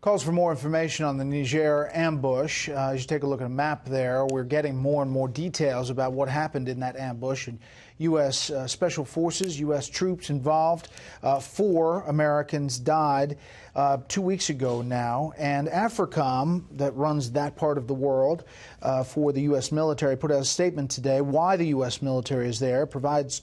Calls for more information on the Niger ambush. As you take a look at a map there, we're getting more and more details about what happened in that ambush. And U.S. Special Forces, U.S. troops involved. 4 Americans died 2 weeks ago now. And AFRICOM, that runs that part of the world for the U.S. military, put out a statement today why the U.S. military is there, provides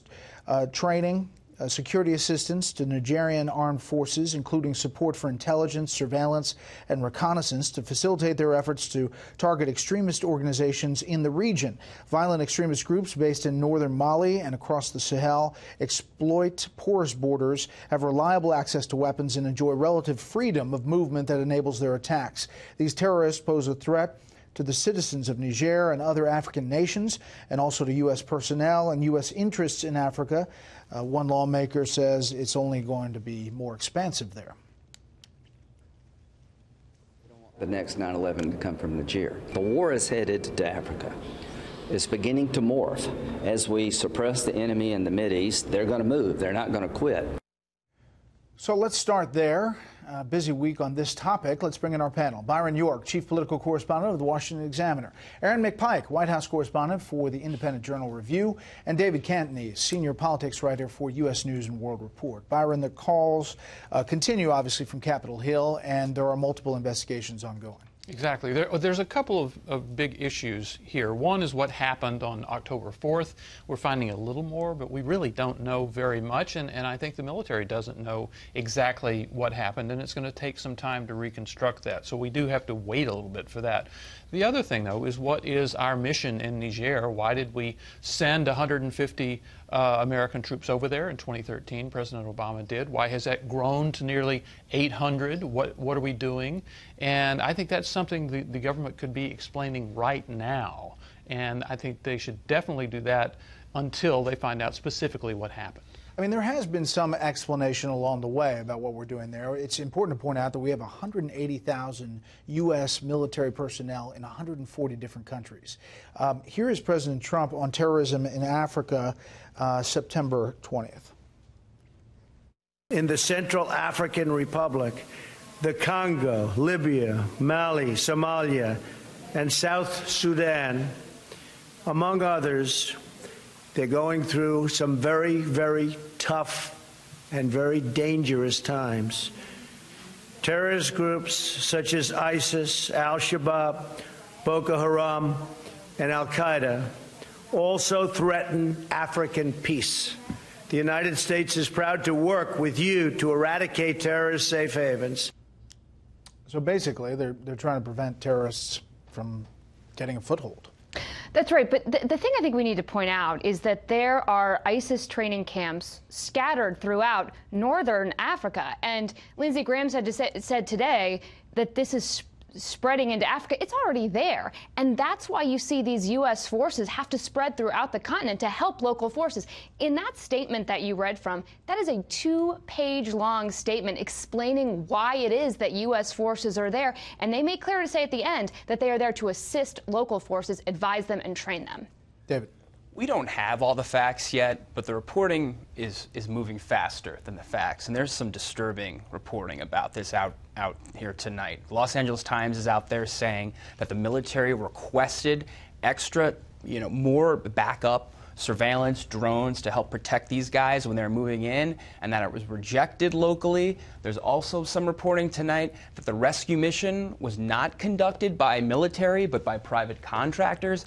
training, security assistance to Nigerian armed forces, including support for intelligence, surveillance, and reconnaissance to facilitate their efforts to target extremist organizations in the region. Violent extremist groups based in northern Mali and across the Sahel exploit porous borders, have reliable access to weapons, and enjoy relative freedom of movement that enables their attacks. These terrorists pose a threat to the citizens of Niger and other African nations, and also to U.S. personnel and U.S. interests in Africa. One lawmaker says it's only going to be more expansive there. The next 9/11 to come from Niger. The war is headed to Africa. It's beginning to morph. As we suppress the enemy in the Mideast, they're going to move. They're not going to quit. So let's start there. Busy week on this topic. Let's bring in our panel. Byron York, chief political correspondent of the Washington Examiner. Aaron McPike, White House correspondent for the Independent Journal Review. And David Cantney, senior politics writer for U.S. News and World Report. Byron, the calls continue, obviously, from Capitol Hill, and there are multiple investigations ongoing. Exactly. There's a couple of big issues here. One is what happened on October 4th. We're finding a little more, but we really don't know very much, and I think the military doesn't know exactly what happened, and it's going to take some time to reconstruct that. So we do have to wait a little bit for that. The other thing, though, is what is our mission in Niger? Why did we send 150 American troops over there in 2013? President Obama did. Why has that grown to nearly 800? What are we doing? And I think that's something the government could be explaining right now. And I think they should definitely do that until they find out specifically what happened. I mean, there has been some explanation along the way about what we're doing there. It's important to point out that we have 180,000 U.S. military personnel in 140 different countries. Here is President Trump on terrorism in Africa, September 20th. In the Central African Republic, the Congo, Libya, Mali, Somalia, and South Sudan, among others, they're going through some very, very tough and very dangerous times. Terrorist groups such as ISIS, Al-Shabaab, Boko Haram, and Al-Qaeda also threaten African peace. The United States is proud to work with you to eradicate terrorist safe havens. So basically, they're trying to prevent terrorists from getting a foothold. That's right, but the thing I think we need to point out is that there are ISIS training camps scattered throughout northern Africa. And Lindsey Graham said today that this is spreading into Africa. It's already there. And that's why you see these U.S. forces have to spread throughout the continent to help local forces. In that statement that you read from, that is a 2-page long statement explaining why it is that U.S. forces are there. And they make clear to say at the end that they are there to assist local forces, advise them, and train them. David. We don't have all the facts yet, but the reporting is moving faster than the facts. And there's some disturbing reporting about this out here tonight. The Los Angeles Times is out there saying that the military requested extra, more backup surveillance drones to help protect these guys when they're moving in, and that it was rejected locally. There's also some reporting tonight that the rescue mission was not conducted by military, but by private contractors.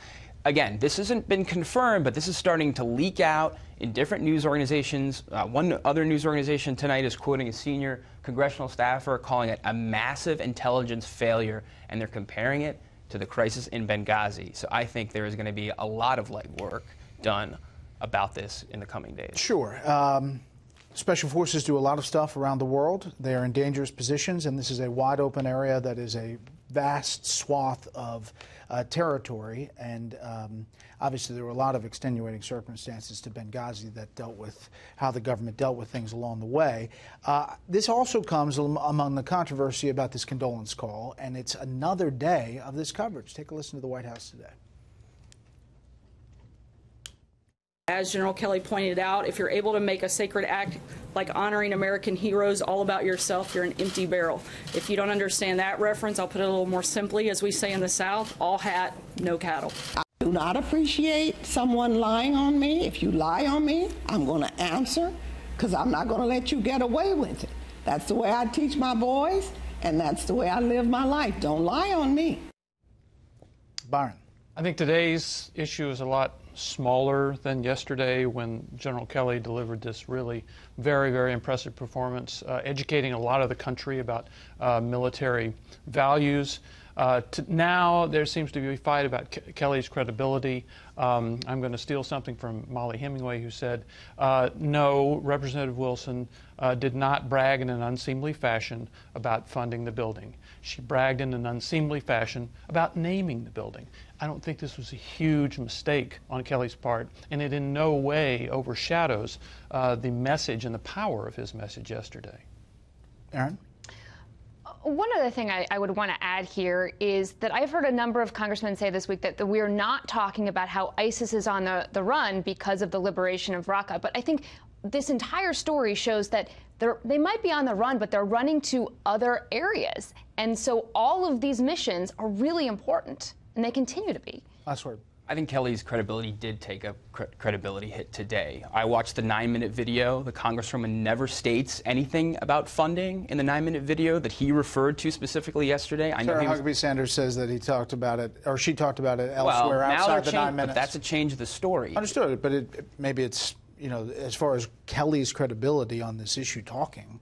Again, this hasn't been confirmed, but this is starting to leak out in different news organizations. One other news organization tonight is quoting a senior congressional staffer, calling it a massive intelligence failure, and they're comparing it to the crisis in Benghazi. So I think there is going to be a lot of legwork done about this in the coming days. Sure. Special Forces do a lot of stuff around the world. They are in dangerous positions, and this is a wide open area that is a vast swath of territory, and obviously there were a lot of extenuating circumstances to Benghazi that dealt with how the government dealt with things along the way. This also comes among the controversy about this condolence call, and it's another day of this coverage. Take a listen to the White House today. As General Kelly pointed out, if you're able to make a sacred act like honoring American heroes all about yourself, you're an empty barrel. If you don't understand that reference, I'll put it a little more simply. As we say in the South, all hat, no cattle. I do not appreciate someone lying on me. If you lie on me, I'm going to answer, because I'm not going to let you get away with it. That's the way I teach my boys, and that's the way I live my life. Don't lie on me. Byron. I think today's issue is a lot smaller than yesterday when General Kelly delivered this really very, very impressive performance, educating a lot of the country about military values. Now there seems to be a fight about Kelly's credibility. I'm going to steal something from Molly Hemingway, who said, no, Representative Wilson did not brag in an unseemly fashion about funding the building. She bragged in an unseemly fashion about naming the building. I don't think this was a huge mistake on Kelly's part, and it in no way overshadows the message and the power of his message yesterday. Aaron? One other thing I would want to add here is that I've heard a number of congressmen say this week that we're not talking about how ISIS is on the run because of the liberation of Raqqa. But I think this entire story shows that they might be on the run, but they're running to other areas. And so all of these missions are really important, and they continue to be. Last word. I think Kelly's credibility did take a credibility hit today. I watched the 9-minute video. The congresswoman never states anything about funding in the 9-minute video that he referred to specifically yesterday. I know Sarah Huckabee Sanders says that he talked about it, or she talked about it elsewhere outside the 9 minutes. But that's a change of the story. Understood, but maybe it's, you know, as far as Kelly's credibility on this issue talking,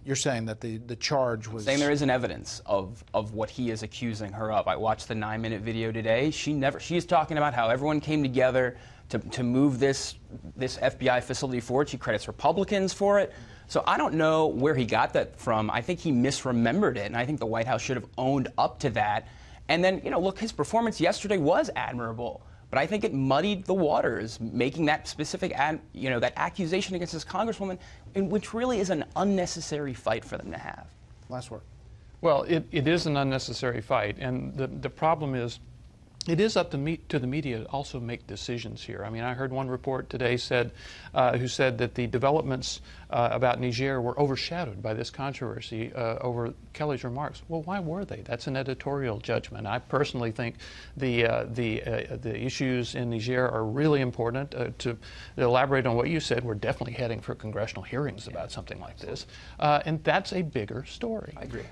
you're saying that the charge was... Saying there isn't evidence of what he is accusing her of. I watched the 9-minute video today. She's talking about how everyone came together to move this FBI facility forward. She credits Republicans for it. So I don't know where he got that from. I think he misremembered it, and I think the White House should have owned up to that. And then, you know, look, his performance yesterday was admirable. But I think it muddied the waters, making that specific, that accusation against this congresswoman, which really is an unnecessary fight for them to have. Last word. Well, it is an unnecessary fight, and the problem is, it is up to the media to also make decisions here. I mean, I heard one report today who said that the developments about Niger were overshadowed by this controversy over Kelly's remarks. Well, why were they? That's an editorial judgment. I personally think the issues in Niger are really important. To elaborate on what you said, we're definitely heading for congressional hearings about something like this, and that's a bigger story. I agree.